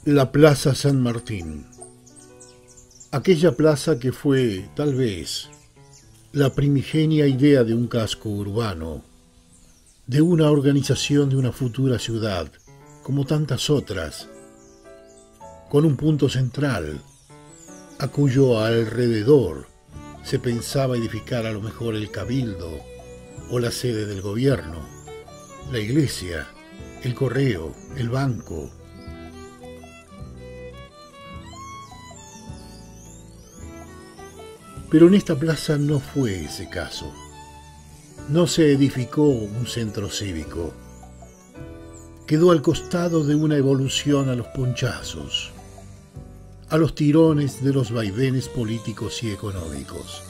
La Plaza San Martín. Aquella plaza que fue, tal vez, la primigenia idea de un casco urbano, de una organización de una futura ciudad, como tantas otras, con un punto central, a cuyo alrededor se pensaba edificar a lo mejor el cabildo o la sede del gobierno, la iglesia, el correo, el banco. Pero en esta plaza no fue ese caso. No se edificó un centro cívico. Quedó al costado de una evolución a los ponchazos, a los tirones de los vaivenes políticos y económicos.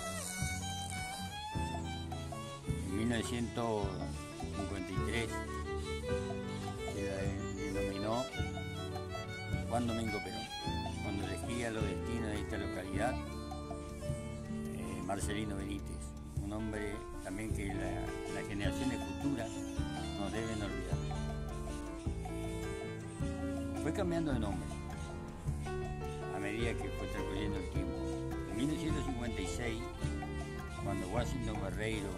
En 1953 se denominó Juan Domingo Perón, cuando elegía los destinos de esta localidad. Marcelino Benítez, un hombre también que las generaciones futuras no deben olvidar. Fue cambiando de nombre a medida que fue transcurriendo el tiempo. En 1956, cuando Washington Guerreiro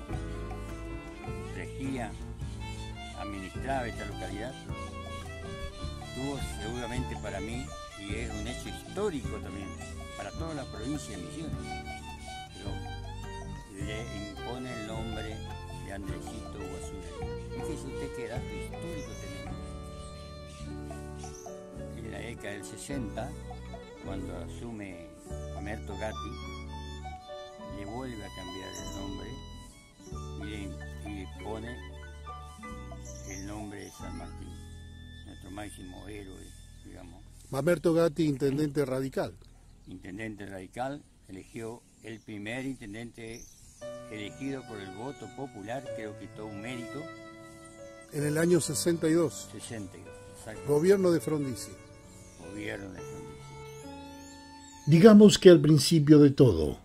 regía, administraba esta localidad, tuvo seguramente para mí, y es un hecho histórico también, para toda la provincia de Misiones, le impone el nombre de Andresito Guazura. Fíjese usted qué dato histórico tenemos. En la década del 60, cuando asume Mamerto Gatti, le vuelve a cambiar el nombre y le pone el nombre de San Martín, nuestro máximo héroe, digamos. Mamerto Gatti, intendente radical. Intendente radical, eligió el primer intendente elegido por el voto popular, creo que todo un mérito. En el año 62. 62, exacto. Gobierno de Frondizi. Gobierno de Frondizi. Digamos que al principio de todo,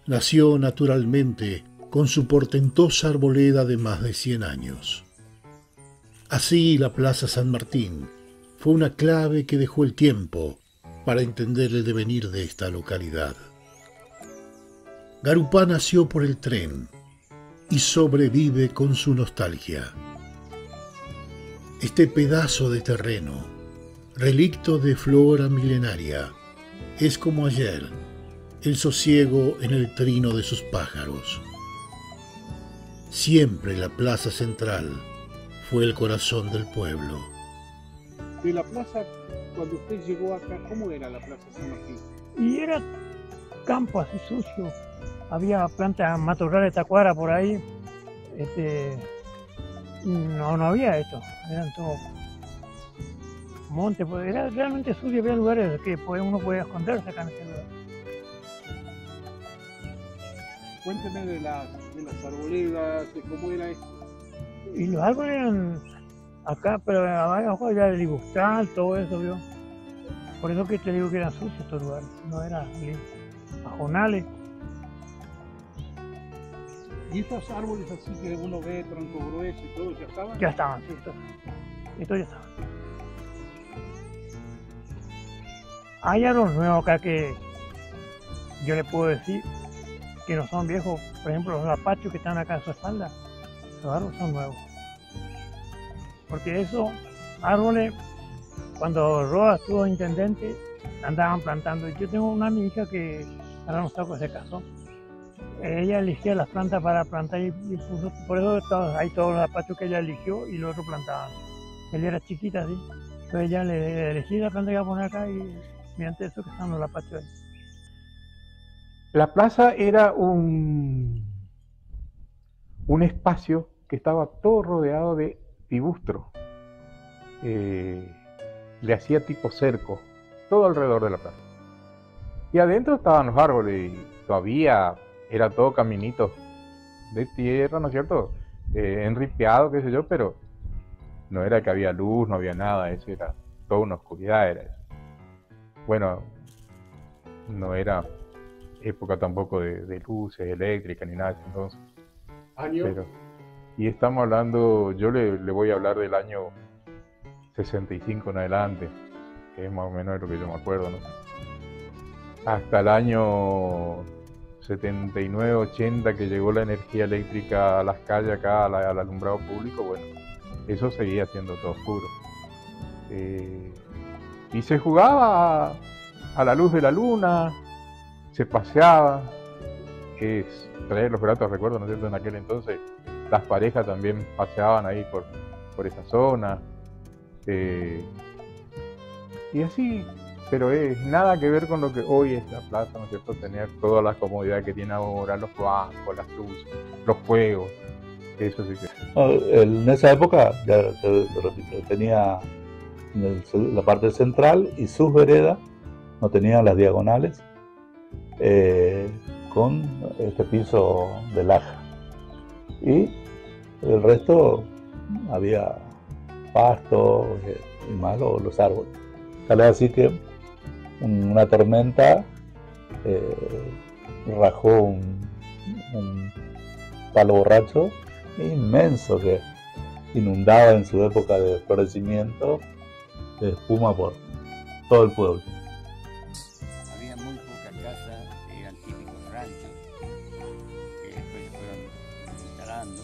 nació naturalmente con su portentosa arboleda de más de 100 años. Así la Plaza San Martín fue una clave que dejó el tiempo para entender el devenir de esta localidad. Garupá nació por el tren y sobrevive con su nostalgia. Este pedazo de terreno, relicto de flora milenaria, es como ayer, el sosiego en el trino de sus pájaros. Siempre la plaza central fue el corazón del pueblo. De la plaza, cuando usted llegó acá, ¿cómo era la Plaza San Martín? Y era campo así sucio. Había plantas, matorrales de tacuara por ahí. No había esto, eran todo monte, pues era realmente sucio, había lugares que uno podía esconderse acá en ese lugar. Cuénteme de las arboledas, de cómo era esto. Y los árboles eran acá, pero abajo había el libustal, todo eso, ¿vio? Por eso que te digo que eran sucios estos lugares, no eran pajonales. ¿Y estos árboles así que uno ve, tronco grueso y todo, ya estaban? Ya estaban, sí, esto ya estaba. Hay árboles nuevos acá que yo le puedo decir que no son viejos. Por ejemplo, los lapachos que están acá en su espalda, los árboles son nuevos. Porque esos árboles, cuando Roa estuvo intendente, andaban plantando. Yo tengo una mi hija que ahora no está, que se casó. Ella elegía las plantas para plantar y puso, por eso hay todos los lapachos que ella eligió y los otros plantaban. Ella era chiquita así, entonces ella le elegía la planta que iba a poner acá y mediante eso que están los lapachos ahí. La plaza era un espacio que estaba todo rodeado de fibustro. Le hacía tipo cerco, todo alrededor de la plaza. Y adentro estaban los árboles y todavía era todo caminitos de tierra, ¿no es cierto? Enripeado, qué sé yo, pero no era que había luz, no había nada, eso era toda una oscuridad, era eso. Bueno, no era época tampoco de luces eléctricas ni nada, entonces. ¿Año? Pero, y estamos hablando, yo le voy a hablar del año 65 en adelante. que es más o menos de lo que yo me acuerdo, ¿no? Hasta el año 79-80 que llegó la energía eléctrica a las calles acá, al alumbrado público, bueno, eso seguía siendo todo oscuro. Y se jugaba a la luz de la luna, se paseaba, que es traer los gratos recuerdos, ¿no es cierto? En aquel entonces las parejas también paseaban ahí por esa zona, y así, pero es nada que ver con lo que hoy es la plaza, ¿no es cierto? Tener todas las comodidades que tiene ahora, los bancos, las luces, los juegos, eso sí que... En esa época, ya te repito, tenía la parte central y sus veredas, no tenían las diagonales, con este piso de laja. Y el resto había pasto y más los árboles. Tal vez así que una tormenta rajó un palo borracho inmenso que inundaba en su época de florecimiento de espuma por todo el pueblo. Había muy pocas casas, eran típicos ranchos, que después se fueron instalando,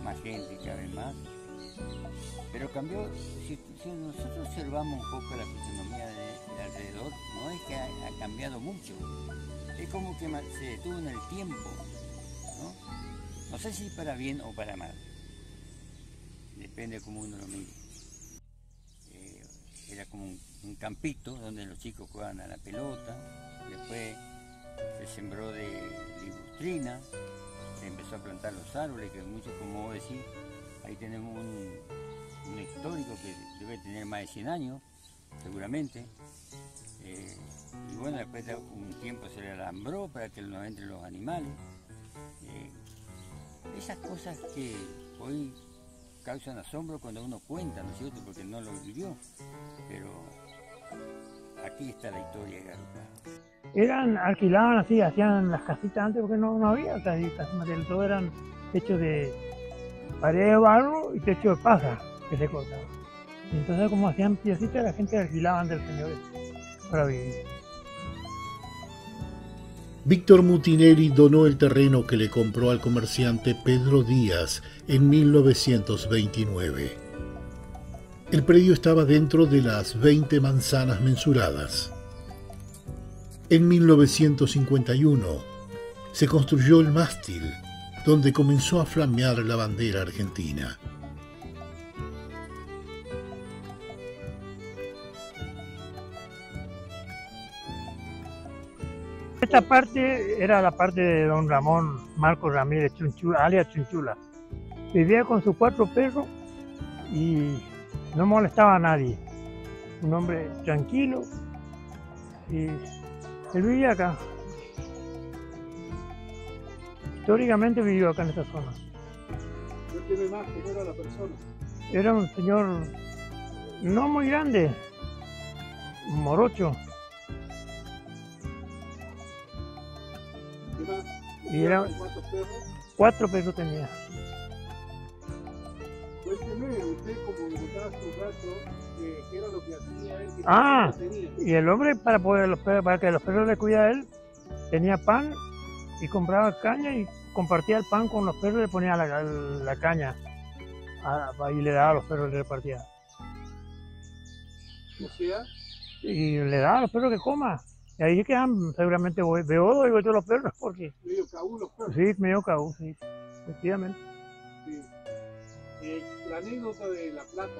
más gente cada vez más. Pero cambió, si nosotros observamos un poco la fisonomía de alrededor, no es que ha cambiado mucho, es como que se detuvo en el tiempo, ¿no? No sé si para bien o para mal, depende de cómo uno lo mire. Era como un campito donde los chicos jugaban a la pelota, después se sembró de libustrina, se empezó a plantar los árboles, que muchos, como vos decís, ahí tenemos un histórico que debe tener más de 100 años, seguramente. Y bueno, después de un tiempo se le alambró para que no entren los animales. Esas cosas que hoy causan asombro cuando uno cuenta, ¿no es cierto? Porque no lo vivió. Pero aquí está la historia de Garupa. Alquilaban así, hacían las casitas antes porque no había casas materiales, todo eran techos de pared de barro y techo de paja que se cortaba. Y entonces como hacían piecitas, la gente alquilaban del señor para vivir. Víctor Mutinelli donó el terreno que le compró al comerciante Pedro Díaz en 1929. El predio estaba dentro de las 20 manzanas mensuradas. En 1951 se construyó el mástil, donde comenzó a flamear la bandera argentina. Esta parte era la parte de don Ramón Marcos Ramírez Chunchula, alias Chunchula. Vivía con sus 4 perros y no molestaba a nadie. Un hombre tranquilo y él vivía acá. Históricamente vivió acá en esta zona. Cuénteme más cómo era la persona. Era un señor no muy grande, morocho. ¿Qué más? Y era ¿Cuántos perros? 4 perros tenía. Cuénteme, usted como me contaba hace un rato, ¿qué era lo que hacía él? ¿Qué tenía? Y el hombre para que los perros le cuidara a él, tenía pan y compraba caña y compartía el pan con los perros y le ponía la caña y le daba a los perros y le repartía. O sea, Y le daba a los perros que coma. Y ahí quedan seguramente beodos, digo yo, los perros, porque... medio cabú los perros. Sí, medio cabú, sí, efectivamente. Sí. La anécdota de La Plata,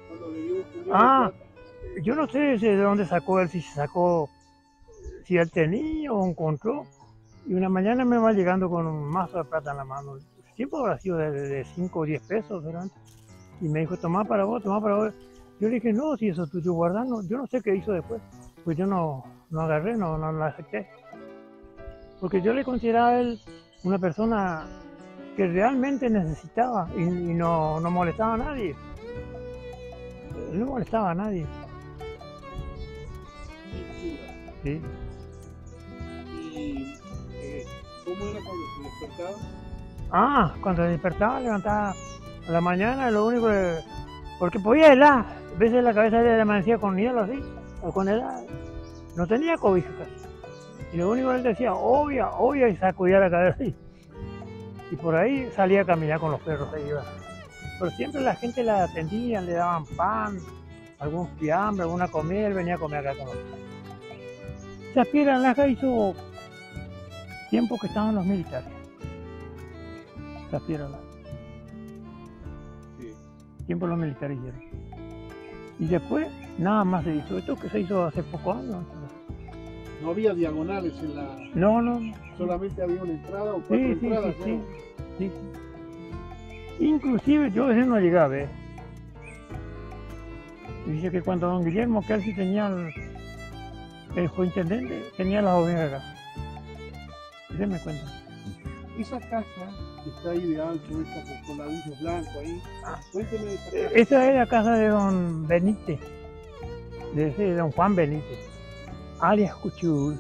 cuando le dio un puñado de plata. Yo no sé de dónde sacó él, si él tenía o encontró. Y una mañana me va llegando con un mazo de plata en la mano. Siempre habrá sido de 5 o 10 pesos, ¿verdad? Y me dijo, tomá para vos, tomá para vos. Yo le dije, no, si eso tuyo guardando, yo no sé qué hizo después. Pues yo no agarré, no la acepté. Porque yo le consideraba a él una persona que realmente necesitaba y no molestaba a nadie. Él no molestaba a nadie. Sí. ¿Y cómo era cuando se despertaba? Cuando se despertaba, levantaba a la mañana, lo único que... Porque podía helar. A veces la cabeza le amanecía con hielo así, o con helada. No tenía cobija casi. Y lo único que él decía, obvia, y sacudía la cabeza así. Y por ahí salía a caminar con los perros, ahí iba. Pero siempre la gente la atendía, le daban pan, algún fiambre, alguna comida, él venía a comer acá con nosotros. Esa piedra laja hizo tiempo que estaban los militares. Esa piedra laja. Sí. Tiempo los militares hicieron. Y después nada más se hizo. Esto que se hizo hace pocos años. No había diagonales en la... No. Solamente había una entrada o cuatro Sí, entradas. sí. ¿no? Inclusive yo a veces no llegaba a ver. Dice que cuando don Guillermo Kelsi tenía el fue intendente, tenía las ovejas acá. Ese me cuenta. Esa casa que está ahí de alto, esta con ladrillos blancos ahí. Cuénteme de esa casa. Esa es la casa de don Benítez, de don Juan Benítez, alias Cuchuy.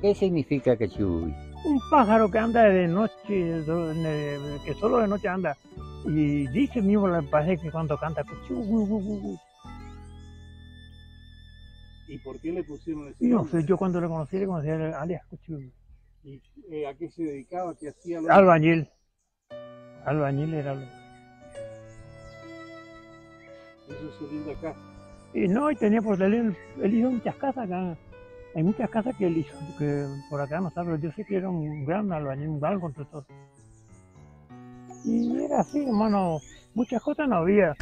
¿Qué significa Cachuy? Un pájaro que anda de noche, que solo de noche anda. Y dice mismo, le parece que cuando canta Cuchuy. ¿Y por qué le pusieron ese Y no nombre? sé, yo cuando le conocí alias Cuchuy. ¿Y a qué se dedicaba? ¿Qué hacía? Albañil. Albañil era lo. Eso es su linda casa. Y no, y tenía por él hizo muchas casas acá. Hay muchas casas que él hizo, que por acá no está, pero yo sé que era un gran albañil, un gran constructor. Y era así, hermano, muchas cosas no había.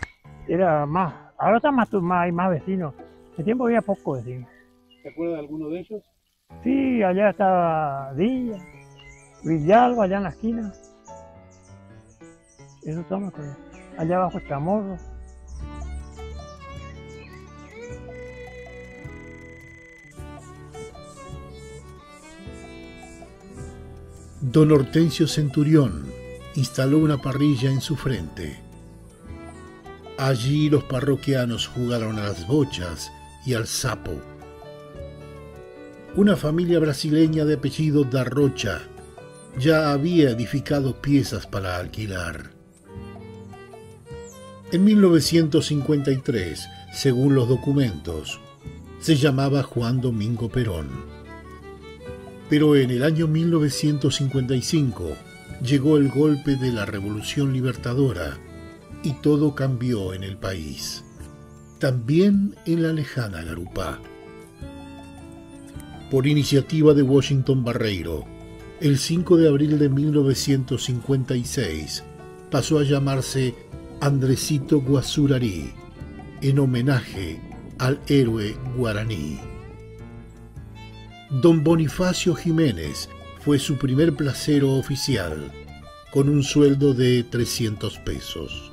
Era más, ahora está hay más vecinos. Ese tiempo había pocos vecinos. ¿Se acuerda de alguno de ellos? Sí, allá estaba Villa, Villalba, allá en la esquina. Eso todo me acuerdo. Allá abajo Chamorro. Don Hortensio Centurión instaló una parrilla en su frente. Allí los parroquianos jugaron a las bochas y al sapo. Una familia brasileña de apellido da Rocha ya había edificado piezas para alquilar. En 1953, según los documentos, se llamaba Juan Domingo Perón. Pero en el año 1955 llegó el golpe de la Revolución Libertadora y todo cambió en el país, también en la lejana Garupá. Por iniciativa de Washington Barreiro, el 5 de abril de 1956 pasó a llamarse Andresito Guazurarí, en homenaje al héroe guaraní. Don Bonifacio Jiménez fue su primer placero oficial, con un sueldo de 300 pesos.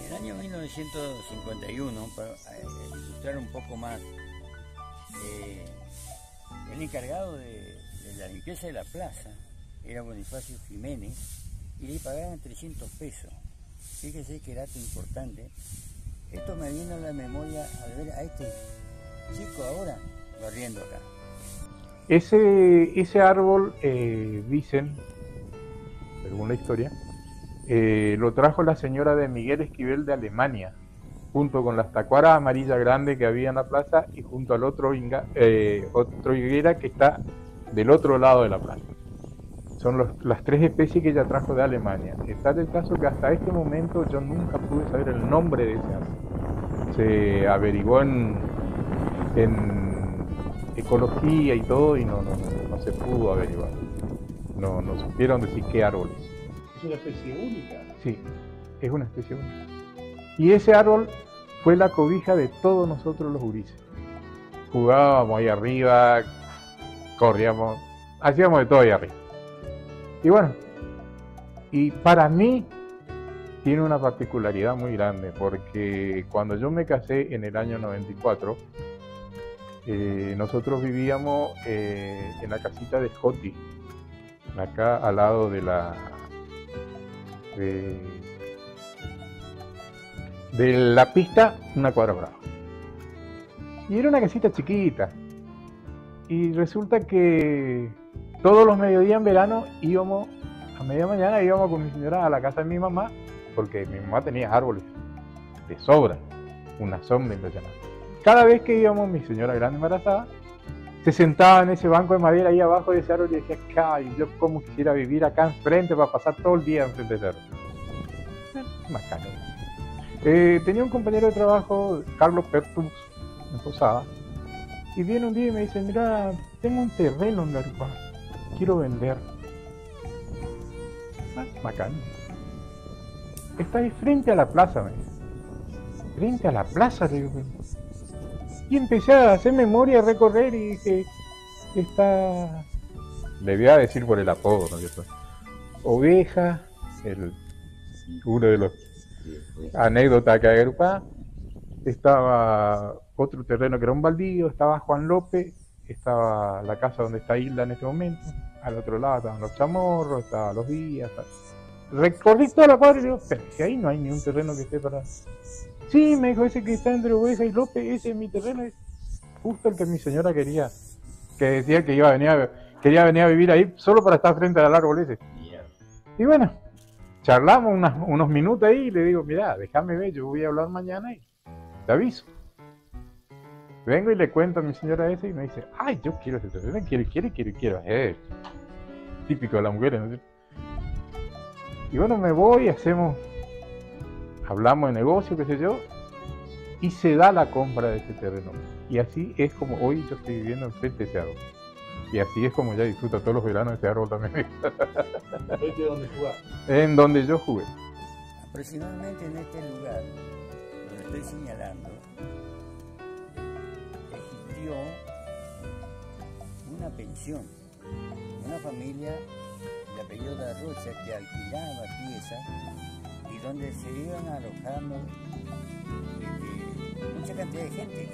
En el año 1951, para ilustrar un poco más, el encargado de la limpieza de la plaza era Bonifacio Jiménez y le pagaban 300 pesos. Fíjese qué dato importante. Esto me vino a la memoria al ver a este chico ahora barriendo acá. Ese árbol, dicen, según la historia, lo trajo la señora de Miguel Esquivel de Alemania, junto con las tacuaras amarillas grandes que había en la plaza y junto al otro higuera que está del otro lado de la plaza. Son las tres especies que ella trajo de Alemania. Está el caso que hasta este momento yo nunca pude saber el nombre de ese árbol. Se averiguó en ecología y todo y no se pudo averiguar. No supieron decir qué árbol es. Es una especie única. Sí, es una especie única. Y ese árbol fue la cobija de todos nosotros los gurises. Jugábamos ahí arriba, corríamos, hacíamos de todo ahí arriba. Y bueno, y para mí tiene una particularidad muy grande, porque cuando yo me casé en el año 94, nosotros vivíamos en la casita de Scotty, acá al lado de De la pista, una cuadra por abajo. Y era una casita chiquita. Y resulta que todos los mediodías en verano íbamos, a media mañana íbamos con mi señora a la casa de mi mamá, porque mi mamá tenía árboles de sobra, una sombra impresionante. Cada vez que íbamos, mi señora grande embarazada, se sentaba en ese banco de madera ahí abajo de ese árbol y decía, ¡ay, yo cómo quisiera vivir acá enfrente para pasar todo el día enfrente de ese árbol! Bacano. Tenía un compañero de trabajo, Carlos Pertus, en Posada, y viene un día y me dice, mira, tengo un terreno en Garupa, quiero vender. Bacano. Está ahí frente a la plaza, me dice. Frente a la plaza, le digo. Y empecé a hacer memoria, a recorrer y dije, está... Le voy a decir por el apodo, ¿no? Oveja, uno de los anécdotas acá de Garupa. Estaba otro terreno que era un baldío, estaba Juan López, estaba la casa donde está Hilda en este momento, al otro lado estaban los Chamorros, estaban los Díaz. Recorrí toda la cuadra y digo, pero si ahí no hay ni un terreno que esté para... Sí, me dijo, ese que está entre Oveja y López, ese es mi terreno, es justo el que mi señora quería, que decía que quería venir a vivir ahí solo para estar frente al árbol ese. Y bueno, charlamos unos minutos ahí y le digo, mira, déjame ver, yo voy a hablar mañana y te aviso. Vengo y le cuento a mi señora ese y me dice, ay, yo quiero ese terreno, quiero. Típico de las mujeres, ¿no? Y bueno, me voy, hablamos de negocio, qué sé yo, y se da la compra de ese terreno. Y así es como hoy yo estoy viviendo enfrente de ese árbol. Y así es como ya disfruto todos los veranos de ese árbol también. ¿Este dónde jugás? En donde yo jugué. Aproximadamente en este lugar, donde estoy señalando, existió una pensión, una familia de apellido de Rocha que alquilaba piezas y donde se iban alojando mucha cantidad de gente,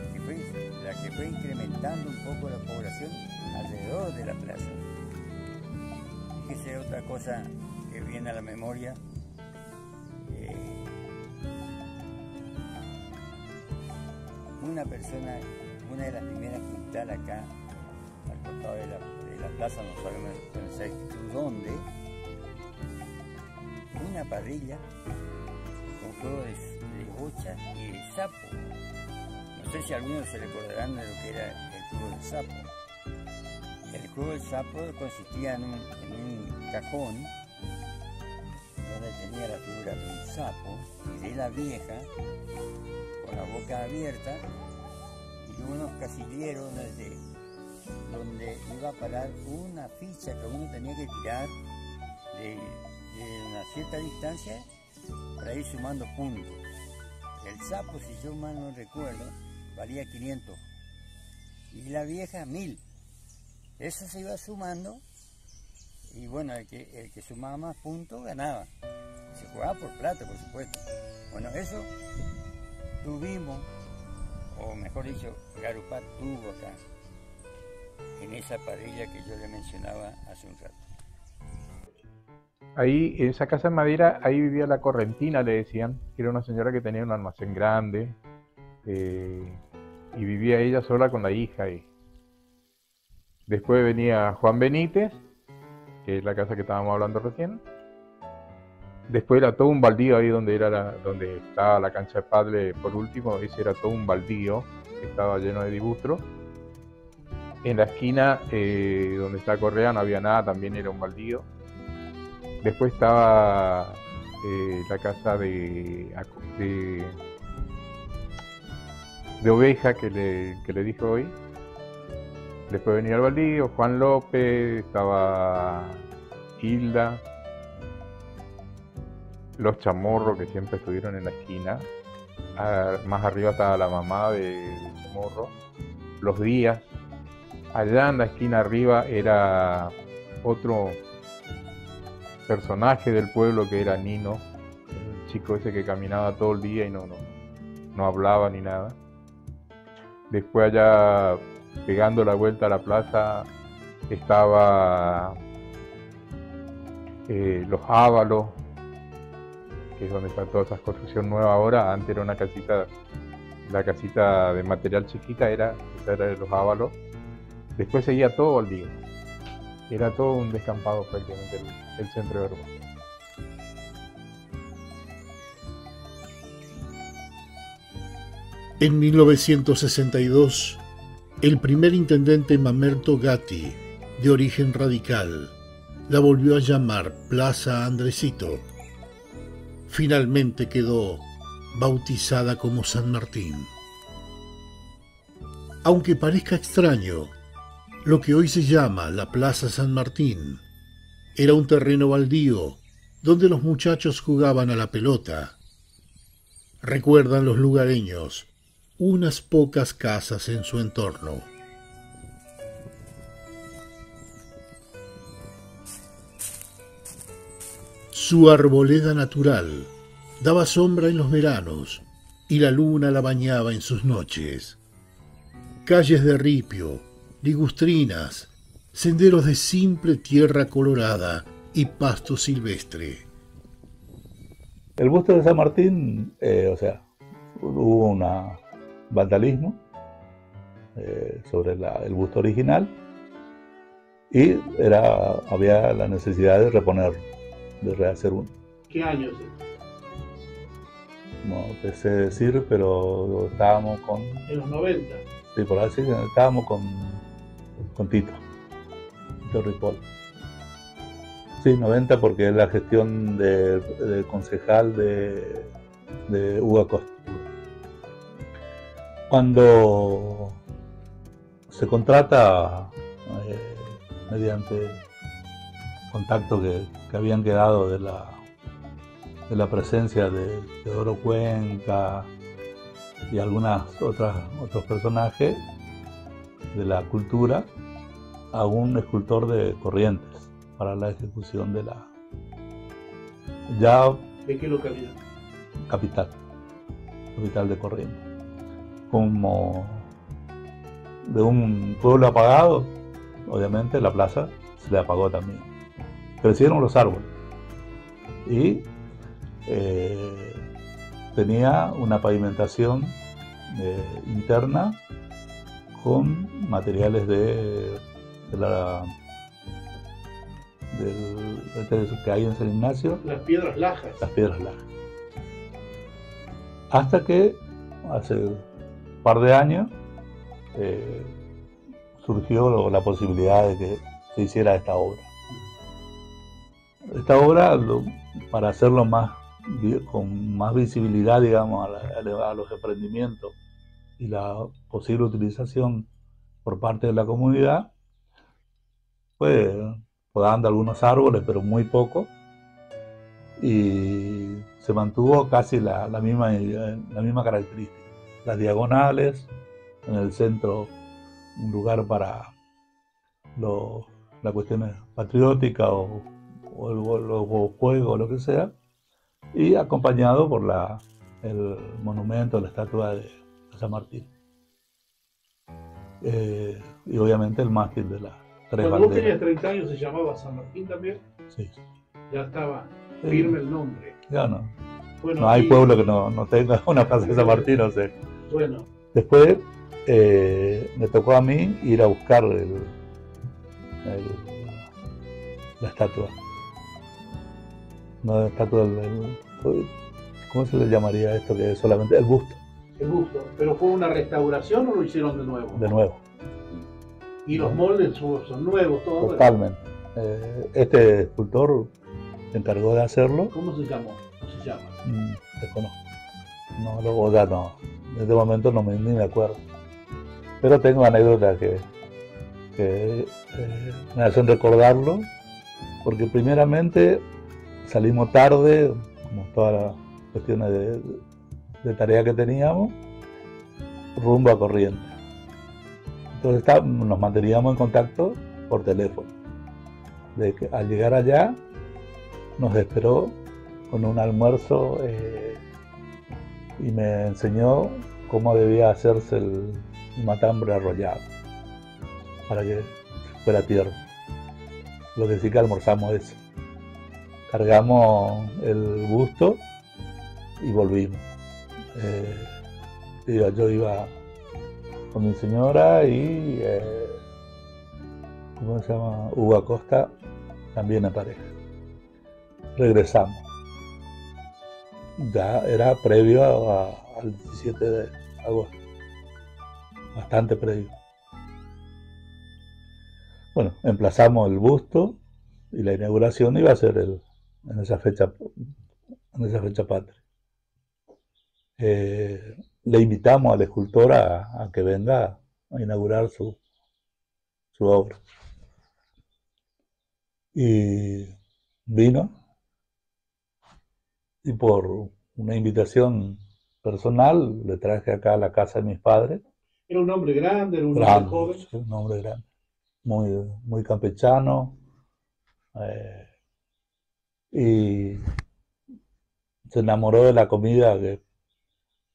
la que fue incrementando un poco la población alrededor de la plaza. Esa es otra cosa que viene a la memoria. Una persona, una de las primeras que instala acá, al costado de la plaza, no sabemos con exactitud dónde, una parrilla con juego de bocha y de sapo. No sé si algunos se recordarán de lo que era el juego del sapo. El juego del sapo consistía en un cajón donde tenía la figura de un sapo y de la vieja con la boca abierta y unos casilleros donde iba a parar una ficha que uno tenía que tirar de una cierta distancia para ir sumando puntos. El sapo, si yo mal no recuerdo, valía 500 y la vieja 1000. Eso se iba sumando y bueno, el que sumaba más puntos ganaba. Se jugaba por plata, por supuesto. Bueno, eso tuvimos, o mejor dicho, Garupa tuvo acá, en esa parrilla que yo le mencionaba hace un rato. Ahí, en esa casa de madera, ahí vivía la Correntina, le decían, que era una señora que tenía un almacén grande, y vivía ella sola con la hija. Y después venía Juan Benítez, que es la casa que estábamos hablando recién. Después era todo un baldío ahí donde estaba la cancha de pádel, por último, ese era todo un baldío que estaba lleno de dibustros. En la esquina donde está Correa no había nada, también era un baldío. Después estaba la casa de Oveja que le dije hoy. Después venía el baldío, Juan López, estaba Hilda, los Chamorros que siempre estuvieron en la esquina. Más arriba estaba la mamá de Chamorro, los Díaz. Allá en la esquina arriba era otro personaje del pueblo que era Nino, el chico ese que caminaba todo el día y no hablaba ni nada. Después allá pegando la vuelta a la plaza estaba los Ábalos, que es donde está toda esa construcción nueva ahora. Antes era una casita, la casita de material chiquita, esa era de los Ábalos. Después seguía todo baldío. Era todo un descampado prácticamente el centro de Urbano. En 1962, el primer intendente Mamerto Gatti, de origen radical, la volvió a llamar Plaza Andresito. Finalmente quedó bautizada como San Martín. Aunque parezca extraño, lo que hoy se llama la Plaza San Martín era un terreno baldío donde los muchachos jugaban a la pelota. Recuerdan los lugareños unas pocas casas en su entorno. Su arboleda natural daba sombra en los veranos y la luna la bañaba en sus noches. Calles de ripio, ligustrinas, senderos de simple tierra colorada y pasto silvestre. El busto de San Martín, hubo un vandalismo sobre el busto original y había la necesidad de reponerlo, de rehacer uno. ¿Qué años? No te sé decir, pero estábamos con... En los 90. Sí, por así estábamos con Tito Ripoll. Sí, 90 porque es la gestión del concejal de Hugo Acosta. Cuando se contrata mediante contacto que habían quedado de la presencia de Teodoro Cuenca y otros personajes de la cultura, a un escultor de Corrientes para la ejecución de la... ¿De qué localidad? Capital de Corrientes. Como de un pueblo apagado, obviamente la plaza se le apagó también. Crecieron los árboles y tenía una pavimentación interna con materiales que hay en San Ignacio. Las piedras lajas. Hasta que hace un par de años surgió la posibilidad de que se hiciera esta obra. Esta obra, para hacerlo con más visibilidad, digamos, a los emprendimientos y la posible utilización por parte de la comunidad, pues podando algunos árboles, pero muy poco, y se mantuvo casi la misma característica. Las diagonales, en el centro un lugar para las cuestiones patrióticas o los juegos, lo que sea, y acompañado por el monumento, la estatua de San Martín. Y obviamente el mástil de las tres banderas. Cuando vos tenías 30 años se llamaba San Martín también. Sí. Ya estaba firme el nombre. Ya no. Bueno, no hay pueblo que no tenga una plaza de San Martín, no sé. Bueno. Después me tocó a mí ir a buscar la estatua. No la estatua ¿cómo se le llamaría esto? Que es solamente el busto. El busto. ¿Pero fue una restauración o lo hicieron de nuevo? De nuevo. ¿Y los moldes son nuevos? Todo totalmente. Este escultor se encargó de hacerlo. ¿Cómo se llamó? ¿Cómo se llama? Desconozco. No, luego ya no. En este momento ni me acuerdo. Pero tengo anécdotas que me hacen recordarlo, porque primeramente salimos tarde, como todas las cuestiones de tarea que teníamos, rumbo a Corrientes. Entonces nos manteníamos en contacto por teléfono. Al llegar allá nos esperó con un almuerzo y me enseñó cómo debía hacerse el matambre arrollado para que fuera tierno. Lo que sí que almorzamos eso. Cargamos el busto y volvimos. Yo iba con mi señora y ¿cómo se llama? Hugo Acosta, también en pareja. Regresamos. Ya era previo al 17 de agosto. Bastante previo. Bueno, emplazamos el busto y la inauguración iba a ser en esa fecha patria. Le invitamos al escultor a que venga a inaugurar su obra. Y vino, y por una invitación personal le traje acá a la casa de mis padres. ¿Era un hombre grande? ¿Era un hombre joven? Sí, un hombre grande, muy campechano, y se enamoró de la comida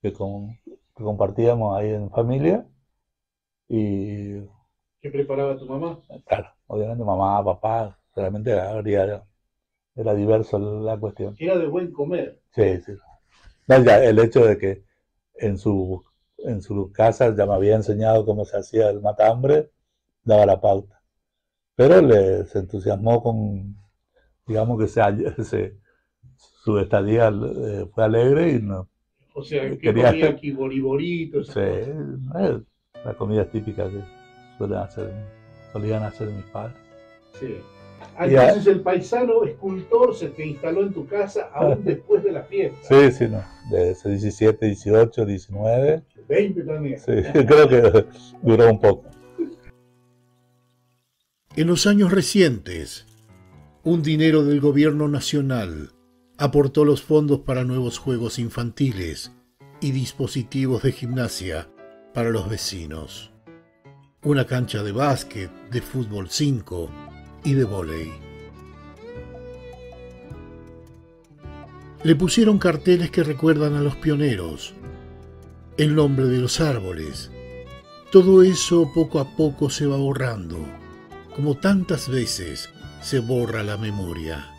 que compartíamos ahí en familia. Y ¿Qué preparaba tu mamá? claro, obviamente mamá, papá, realmente era diverso la cuestión. Era de buen comer. Sí, sí. No, ya, el hecho de que en su casa ya me había enseñado cómo se hacía el matambre, daba la pauta. Pero se entusiasmó con, digamos que su estadía fue alegre y no. O sea, ¿qué quería comía aquí? Boriboritos. Sí, la comida típica que solían hacer mis padres. Sí. Entonces el paisano escultor se te instaló en tu casa aún después de la fiesta. Sí, sí, no. De 17, 18, 19. 20 también. Sí, creo que duró un poco. En los años recientes, un dinero del gobierno nacional aportó los fondos para nuevos juegos infantiles y dispositivos de gimnasia para los vecinos. Una cancha de básquet, de fútbol 5 y de vóley. Le pusieron carteles que recuerdan a los pioneros, el nombre de los árboles. Todo eso poco a poco se va borrando, como tantas veces se borra la memoria.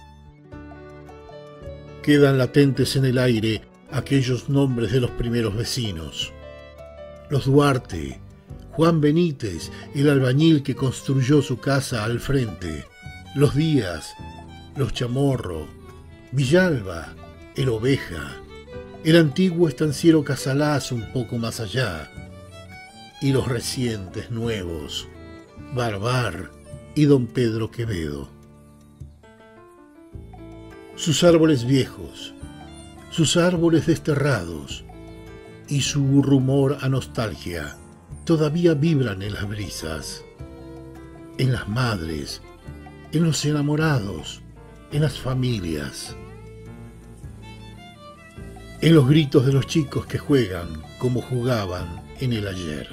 Quedan latentes en el aire aquellos nombres de los primeros vecinos. Los Duarte, Juan Benítez, el albañil que construyó su casa al frente, los Díaz, los Chamorro, Villalba, el Oveja, el antiguo estanciero Casalás un poco más allá, y los recientes nuevos, Barbar y don Pedro Quevedo. Sus árboles viejos, sus árboles desterrados y su rumor a nostalgia todavía vibran en las brisas, en las madres, en los enamorados, en las familias, en los gritos de los chicos que juegan como jugaban en el ayer.